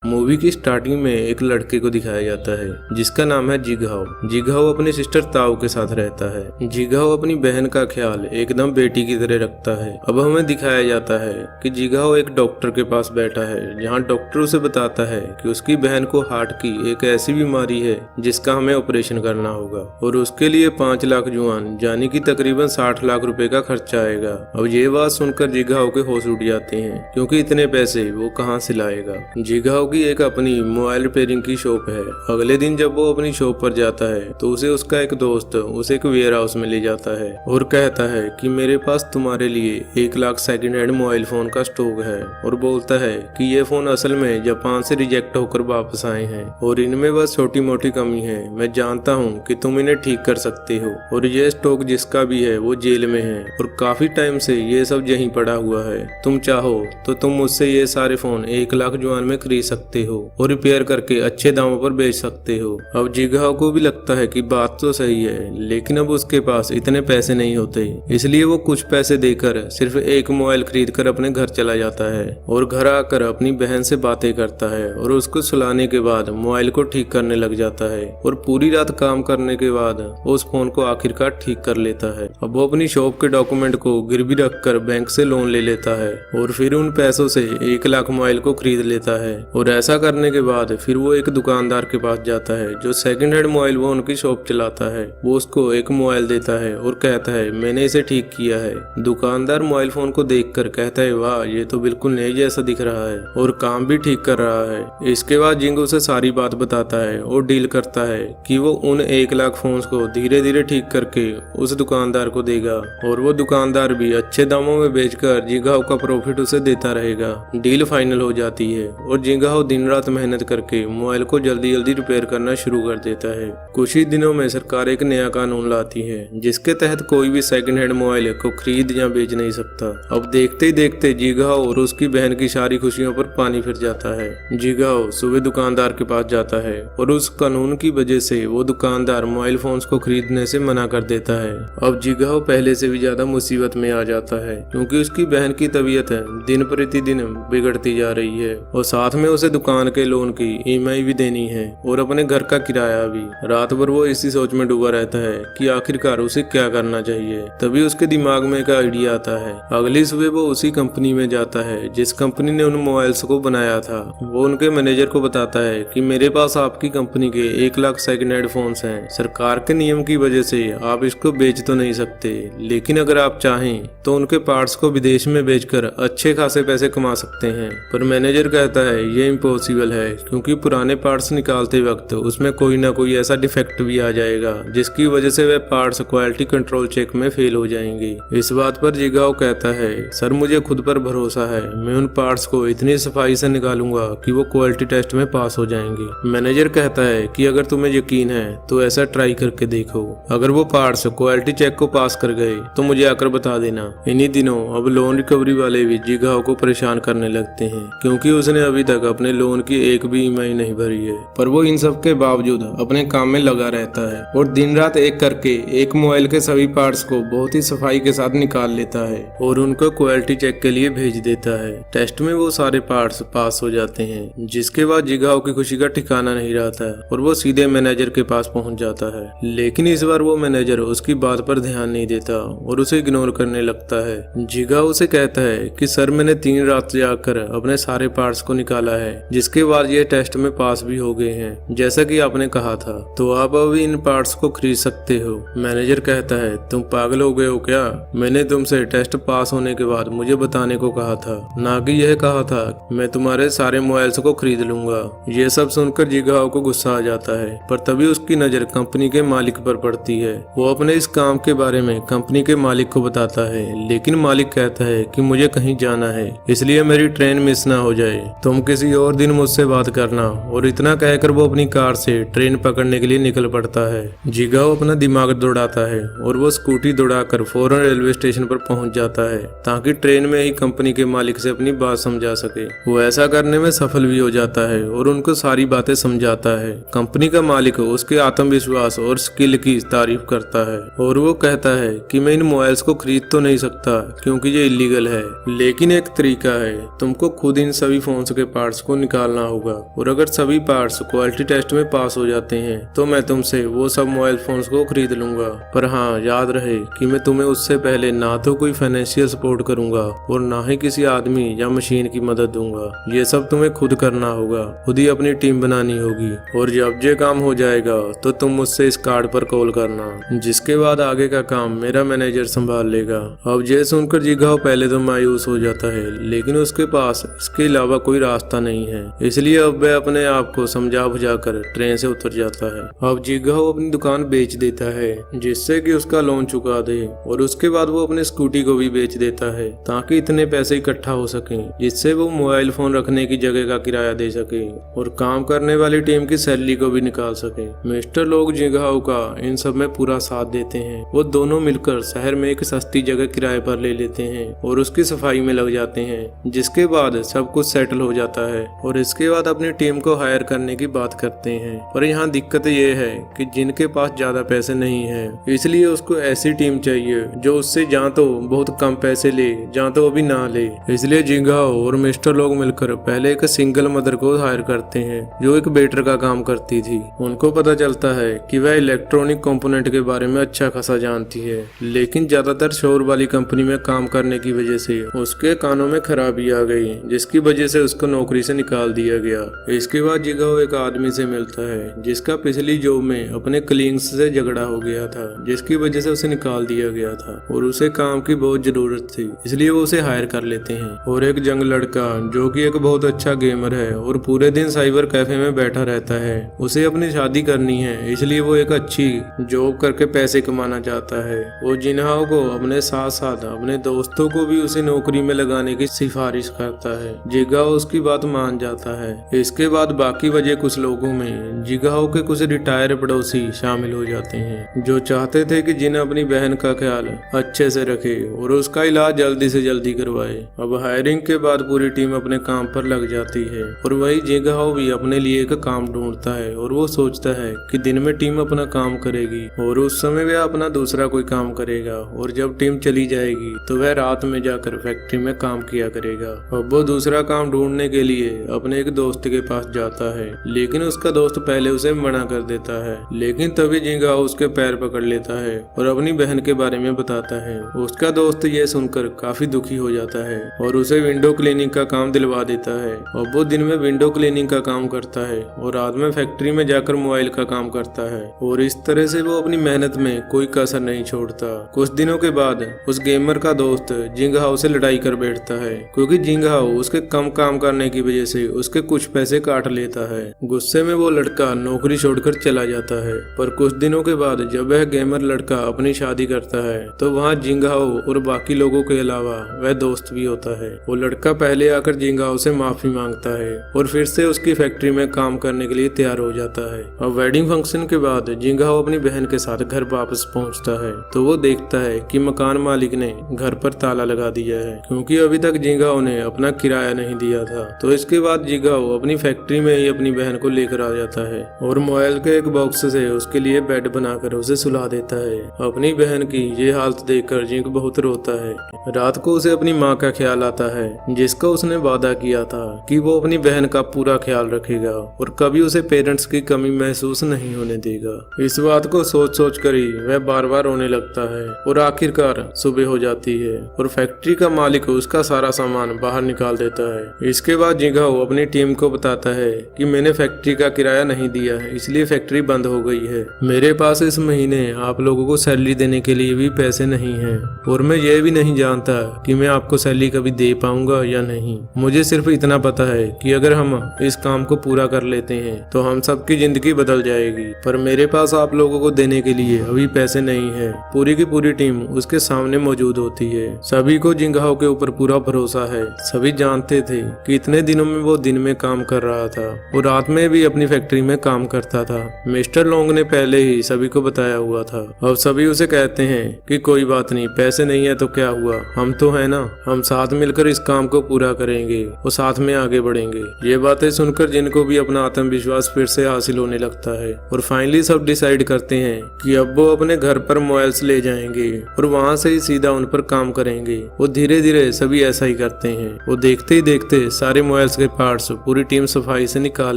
Movie की starting में एक लड़के को दिखाया जाता है जिसका नाम है जिगहाओ। जिगहाओ अपनी सिस्टर ताओ के साथ रहता है। जिगहाओ अपनी बहन का ख्याल एकदम बेटी की तरह रखता है। अब हमें दिखाया जाता है कि जिगहाओ एक डॉक्टर के पास बैठा है, जहां डॉक्टर उसे बताता है कि उसकी बहन को हार्ट की एक ऐसी बीमारी है जिसका हमें ऑपरेशन करना होगा और उसके लिए 5 लाख जुआन यानी कि तकरीबन 60 लाख रुपए का खर्चा आएगा। अब ये बात सुनकर जिगहाओ के होश उड़ जाते हैं क्योंकि इतने पैसे वो कहाँ से लाएगा। जिगहाओ की एक अपनी मोबाइल रिपेयरिंग की शॉप है। अगले दिन जब वो अपनी शॉप पर जाता है तो उसे उसका एक दोस्त उसे एक वेयर हाउस में ले जाता है और कहता है कि मेरे पास तुम्हारे लिए 1 lakh second hand mobile phone का स्टॉक है और बोलता है कि ये फोन असल में जापान से रिजेक्ट होकर वापस आए हैं और इनमें बस छोटी मोटी कमी है। मैं जानता हूँ कि तुम इन्हें ठीक कर सकते हो और ये स्टॉक जिसका भी है वो जेल में है और काफी टाइम से ये सब यहीं पड़ा हुआ है। तुम चाहो तो तुम मुझसे ये सारे फोन 1 लाख जुआन में खरीद सकते हो और रिपेयर करके अच्छे दामों पर बेच सकते हो। अब जिगहाओ को भी लगता है कि बात तो सही है, लेकिन अब उसके पास इतने पैसे नहीं होते, इसलिए वो कुछ पैसे देकर सिर्फ एक मोबाइल खरीद कर अपने घर चला जाता है और घर आकर अपनी बहन से बातें करता है और उसको सुलाने के बाद मोबाइल को ठीक करने लग जाता है और पूरी रात काम करने के बाद उस फोन को आखिरकार ठीक कर लेता है। अब वो अपनी शॉप के डॉक्यूमेंट को गिरवी रखकर बैंक से लोन ले लेता है और फिर उन पैसों से 1 लाख मोबाइल को खरीद लेता है और ऐसा करने के बाद फिर वो एक दुकानदार के पास जाता है जो सेकंड हैंड मोबाइल वो उनकी शॉप चलाता है। वो उसको एक मोबाइल देता है और कहता है मैंने इसे ठीक किया है। दुकानदार मोबाइल फोन को देखकर कहता है वाह, ये तो बिल्कुल नए जैसा दिख रहा है और काम भी ठीक कर रहा है। इसके बाद जिंग उसे सारी बात बताता है और डील करता है कि वो उन 1 लाख फोन्स को धीरे धीरे ठीक करके उस दुकानदार को देगा और वो दुकानदार भी अच्छे दामों में बेचकर जिगहाओ का प्रॉफिट उसे देता रहेगा। डील फाइनल हो जाती है और जिगहाओ दिन रात मेहनत करके मोबाइल को जल्दी जल्दी रिपेयर करना शुरू कर देता है। कुछ ही दिनों में सरकार एक नया कानून लाती है जिसके तहत कोई भी सेकंड हैंड मोबाइल को खरीद या बेच नहीं सकता। अब देखते ही देखते जिगहाओ और उसकी बहन की सारी खुशियों पर पानी फिर जाता है। जिगहाओ सुबह दुकानदार के पास जाता है और उस कानून की वजह से वो दुकानदार मोबाइल फोन्स को खरीदने से मना कर देता है। अब जिगहाओ पहले से भी ज्यादा मुसीबत में आ जाता है क्योंकि उसकी बहन की तबीयत दिन प्रतिदिन बिगड़ती जा रही है और साथ में उसे दुकान के लोन की ईएमआई भी देनी है और अपने घर का किराया भी। रात भर वो इसी सोच में डूबा रहता है कि आखिरकार उसे क्या करना चाहिए। तभी उसके दिमाग में एक आइडिया आता है। अगली सुबह वो उसी कंपनी में जाता है जिस कंपनी ने उन मोबाइल्स को बनाया था। वो उनके मैनेजर को बताता है कि मेरे पास आपकी कंपनी के 1 लाख सेकंड हैंड फोन्स हैं। सरकार के नियम की वजह से आप इसको बेच तो नहीं सकते, लेकिन अगर आप चाहें तो उनके पार्ट्स को विदेश में बेचकर अच्छे खासे पैसे कमा सकते हैं। पर मैनेजर कहता है ये इम्पॉसिबल है क्योंकि पुराने पार्ट्स निकालते वक्त उसमें कोई ना कोई ऐसा डिफेक्ट भी आ जाएगा जिसकी वजह से वे पार्ट्स क्वालिटी कंट्रोल चेक में फेल हो जाएंगे। इस बात पर जिगहाओ कहता है सर मुझे खुद पर भरोसा है, मैं उन पार्ट्स को इतनी सफाई से निकालूंगा कि वो क्वालिटी टेस्ट में पास हो जाएंगे। मैनेजर कहता है कि अगर तुम्हें यकीन है तो ऐसा ट्राई करके देखो। अगर वो पार्ट्स क्वालिटी चेक को पास कर गए तो मुझे आकर बता देना। इन्हीं दिनों अब लोन रिकवरी वाले भी जिगहाओ को परेशान करने लगते हैं क्योंकि उसने अभी तक अपने लोन की एक भी ईएमआई नहीं भरी है। पर वो इन सब के बावजूद अपने काम में लगा रहता है और दिन रात एक करके एक मोबाइल के सभी पार्ट्स को बहुत ही सफाई के साथ निकाल लेता है और उनको क्वालिटी चेक के लिए भेज देता है। टेस्ट में वो सारे पार्ट्स पास हो जाते हैं, जिसके बाद जिगहाओ की खुशी का ठिकाना नहीं रहता है और वो सीधे मैनेजर के पास पहुंच जाता है। लेकिन इस बार वो मैनेजर उसकी बात पर ध्यान नहीं देता और उसे इग्नोर करने लगता है। जिगहाओ उसे कहता है कि सर मैंने 3 रात जाकर अपने सारे पार्ट्स को निकाला है, जिसके बाद ये टेस्ट में पास भी हो गए हैं जैसा कि आपने कहा था, तो आप अभी इन पार्ट्स को खरीद सकते हो। मैनेजर कहता है तुम पागल हो गए हो क्या? मैंने तुमसे टेस्ट पास होने के बाद मुझे बताने को कहा था, ना कि यह कहा था मैं तुम्हारे सारे मोबाइल्स को खरीद लूंगा। ये सब सुनकर जिगहाओ को गुस्सा आ जाता है, पर तभी उसकी नजर कंपनी के मालिक पर पड़ती है। वो अपने इस काम के बारे में कंपनी के मालिक को बताता है, लेकिन मालिक कहता है कि मुझे कहीं जाना है, इसलिए मेरी ट्रेन मिस ना हो जाए, तुम किसी और दिन मुझसे बात करना। और इतना कहकर वो अपनी कार से ट्रेन पकड़ने के लिए निकल पड़ता है। जिगहाओ अपना दिमाग दौड़ाता है और वो स्कूटी दौड़ाकर फौरन रेलवे स्टेशन पर पहुंच जाता है ताकि ट्रेन में ही कंपनी के मालिक से अपनी बात समझा सके। वो ऐसा करने में सफल भी हो जाता है और उनको सारी बातें समझाता है। कंपनी का मालिक उसके आत्मविश्वास और स्किल की तारीफ करता है और वो कहता है कि मैं इन मोबाइल्स को खरीद तो नहीं सकता क्योंकि ये इलीगल है, लेकिन एक तरीका है, तुमको खुद इन सभी फोन्स के पार्ट्स को को निकालना होगा, और अगर सभी पार्ट्स क्वालिटी टेस्ट में पास हो जाते हैं तो मैं तुमसे वो सब मोबाइल फोन्स को खरीद लूंगा। पर हाँ, याद रहे कि मैं तुम्हें उससे पहले ना तो कोई फाइनेंशियल सपोर्ट करूंगा और ना ही किसी आदमी या मशीन की मदद दूंगा। ये सब तुम्हें खुद करना होगा, खुद ही अपनी टीम बनानी होगी, और जब ये काम हो जाएगा तो तुम मुझसे इस कार्ड पर कॉल करना, जिसके बाद आगे का काम मेरा मैनेजर संभाल लेगा। अब ये सुनकर जिगाओ पहले तो मायूस हो जाता है, लेकिन उसके पास इसके अलावा कोई रास्ता नहीं है, इसलिए अब वह अपने आप को समझा बुझा कर ट्रेन से उतर जाता है। अब जिगाओ अपनी दुकान बेच देता है जिससे कि उसका लोन चुका दे, और उसके बाद वो अपने स्कूटी को भी बेच देता है ताकि इतने पैसे इकट्ठा हो सके जिससे वो मोबाइल फोन रखने की जगह का किराया दे सके और काम करने वाली टीम की सैलरी को भी निकाल सके। मिस्टर लोग जिगाओ का इन सब में पूरा साथ देते हैं। वो दोनों मिलकर शहर में एक सस्ती जगह किराए पर ले लेते हैं और उसकी सफाई में लग जाते हैं, जिसके बाद सब कुछ सेटल हो जाता है और इसके बाद अपनी टीम को हायर करने की बात करते हैं। और यहाँ दिक्कत ये है कि जिनके पास ज्यादा पैसे नहीं है, इसलिए उसको ऐसी टीम चाहिए जो उससे या तो बहुत कम पैसे ले या तो अभी ना ले। इसलिए जिगाओ और मिस्टर लोग मिलकर पहले एक सिंगल मदर को हायर करते हैं जो एक वेटर का काम करती थी। उनको पता चलता है कि वह इलेक्ट्रॉनिक कंपोनेंट के बारे में अच्छा खासा जानती है, लेकिन ज्यादातर शोर वाली कंपनी में काम करने की वजह से उसके कानों में खराबी आ गई, जिसकी वजह से उसको नौकरी से निकाल दिया गया। इसके बाद जिगाओ एक आदमी से मिलता है जिसका पिछली जॉब में अपने कलीग्स से झगड़ा हो गया था, जिसकी वजह से उसे निकाल दिया गया था और उसे काम की बहुत जरूरत थी, इसलिए वो उसे हायर कर लेते हैं। और एक जंग लड़का जो कि एक बहुत अच्छा गेमर है और पूरे दिन साइबर कैफे में बैठा रहता है, उसे अपनी शादी करनी है, इसलिए वो एक अच्छी जॉब करके पैसे कमाना चाहता है। वो जिन्हाओ को अपने साथ साथ अपने दोस्तों को भी उसे नौकरी में लगाने की सिफारिश करता है। जिगाओ उसकी बात मान जाता है। इसके बाद बाकी बचे कुछ लोगों में जिगाओ के कुछ रिटायर पड़ोसी शामिल हो जाते हैं जो चाहते थे कि जिन अपनी बहन का ख्याल अच्छे से रखे और उसका इलाज जल्दी से जल्दी करवाए। अब हायरिंग के बाद पूरी टीम अपने काम पर लग जाती है और वही जिगाओ भी अपने लिए एक काम ढूंढता है और वो सोचता है कि दिन में टीम अपना काम करेगी और उस समय वह अपना दूसरा कोई काम करेगा, और जब टीम चली जाएगी तो वह रात में जाकर फैक्ट्री में काम किया करेगा। अब वो दूसरा काम ढूंढने के लिए अपने एक दोस्त के पास जाता है, लेकिन उसका दोस्त पहले उसे मना कर देता है। लेकिन तभी जिगाओ उसके पैर पकड़ लेता है और अपनी बहन के बारे में बताता है। उसका दोस्त ये सुनकर काफी दुखी हो जाता है और उसे विंडो क्लीनिंग का काम दिलवा देता है। अब वो दिन में विंडो क्लीनिंग का काम करता है और रात में फैक्ट्री में जाकर मोबाइल का काम करता है, और इस तरह से वो अपनी मेहनत में कोई कसर नहीं छोड़ता। कुछ दिनों के बाद उस गेमर का दोस्त जिंगहाओ से लड़ाई कर बैठता है क्योंकि जिंगहाओ उसके कम काम करने की वजह से उसके कुछ पैसे काट लेता है। गुस्से में वो लड़का नौकरी छोड़कर चला जाता है, पर कुछ दिनों के बाद जब वह गेमर लड़का अपनी शादी करता है तो वहाँ जिंगहाओ और बाकी लोगों के अलावा वह दोस्त भी होता है। वो लड़का पहले आकर जिंगहाओ से माफी मांगता है और फिर से उसकी फैक्ट्री में काम करने के लिए तैयार हो जाता है। अब वेडिंग फंक्शन के बाद जिंगहाओ अपनी बहन के साथ घर वापस पहुंचता है तो वो देखता है कि मकान मालिक ने घर पर ताला लगा दिया है क्योंकि अभी तक जिंगहाओ ने अपना किराया नहीं दिया था। तो इसके बाद जिंगहाओ अपनी फैक्ट्री में ही अपनी बहन को लेकर आ जाता है और मोबाइल के एक बॉक्स से उसके लिए बेड बनाकर उसे सुला देता है। अपनी बहन की ये हालत देखकर जिंग बहुत रोता है। रात को उसे अपनी माँ का ख्याल आता है जिसका उसने वादा किया था कि वो अपनी बहन का पूरा ख्याल रखेगा और कभी उसे पेरेंट्स की कमी महसूस नहीं होने देगा। इस बात को सोच सोच कर ही वह बार बार रोने लगता है और आखिरकार सुबह हो जाती है और फैक्ट्री का मालिक उसका सारा सामान बाहर निकाल देता है। इसके बाद जिंगहाओ अपनी टीम को बताता है कि मैंने फैक्ट्री का किराया नहीं दिया है, इसलिए फैक्ट्री बंद हो गई है। मेरे पास इस महीने आप लोगों को सैलरी देने के लिए भी पैसे नहीं हैं और मैं ये भी नहीं जानता कि मैं आपको सैलरी कभी दे पाऊंगा या नहीं। मुझे सिर्फ इतना पता है कि अगर हम इस काम को पूरा कर लेते हैं तो हम सबकी जिंदगी बदल जाएगी, पर मेरे पास आप लोगों को देने के लिए अभी पैसे नहीं है। पूरी की पूरी टीम उसके सामने मौजूद होती है। सभी को जिंगहाओ के ऊपर पूरा भरोसा है। सभी जानते थे कि इतने दिनों में वो दिन में काम कर रहा था और रात में भी अपनी फैक्ट्री में काम करता था। मिस्टर लोंग ने पहले ही सभी को बताया हुआ था। अब सभी उसे कहते हैं कि कोई बात नहीं, पैसे नहीं है तो क्या हुआ, हम तो है ना, हम साथ मिलकर इस काम को पूरा करेंगे और साथ में आगे बढ़ेंगे। ये बातें सुनकर जिनको भी अपना आत्मविश्वास फिर से हासिल होने लगता है और फाइनली सब डिसाइड करते हैं कि अब वो अपने घर पर मोबाइल्स ले जाएंगे और वहाँ से ही सीधा उन पर काम करेंगे। वो धीरे धीरे सभी ऐसा ही करते हैं। वो देखते ही देखते सारे मोबाइल्स कार्स के पार्ट्स पूरी टीम सफाई से निकाल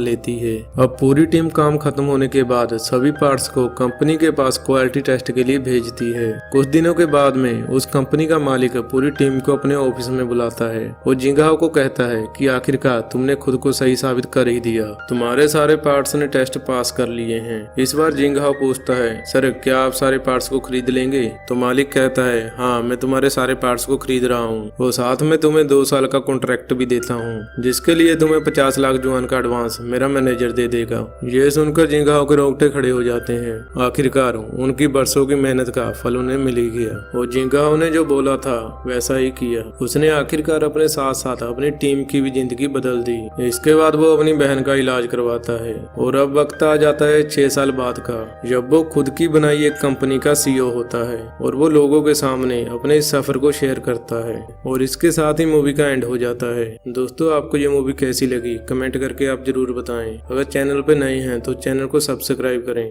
लेती है। अब पूरी टीम काम खत्म होने के बाद सभी पार्ट्स को कंपनी के पास क्वालिटी टेस्ट के लिए भेजती है। कुछ दिनों के बाद में उस कंपनी का मालिक पूरी टीम को अपने ऑफिस में बुलाता है। वो जिंगहाओ को कहता है कि आखिरकार तुमने खुद को सही साबित कर ही दिया, तुम्हारे सारे पार्ट्स ने टेस्ट पास कर लिए हैं। इस बार जिंगहाओ पूछता है, सर क्या आप सारे पार्ट्स को खरीद लेंगे? तो मालिक कहता है, हाँ मैं तुम्हारे सारे पार्ट्स को खरीद रहा हूँ, वो साथ में तुम्हें 2 साल का कॉन्ट्रैक्ट भी देता हूँ, जिसके लिए तुम्हें 50 लाख जुआन का एडवांस मेरा मैनेजर दे देगा। ये सुनकर जिंगहाओ के रोंगटे खड़े हो जाते हैं। आखिरकार उनकी बरसों की मेहनत का फल उन्हें मिल ही गया। वो जिंगहाओ ने जो बोला था वैसा ही किया। उसने आखिरकार अपने साथ साथ अपनी टीम की भी जिंदगी बदल दी। इसके बाद वो अपनी बहन का इलाज करवाता है। और अब वक्त आ जाता है 6 साल बाद का, जब वो खुद की बनाई एक कंपनी का CEO होता है और वो लोगों के सामने अपने इस सफर को शेयर करता है। और इसके साथ ही मूवी का एंड हो जाता है। दोस्तों आपको ये मूवी कैसी लगी कमेंट करके आप जरूर बताएं। अगर चैनल पे नए हैं तो चैनल को सब्सक्राइब करें।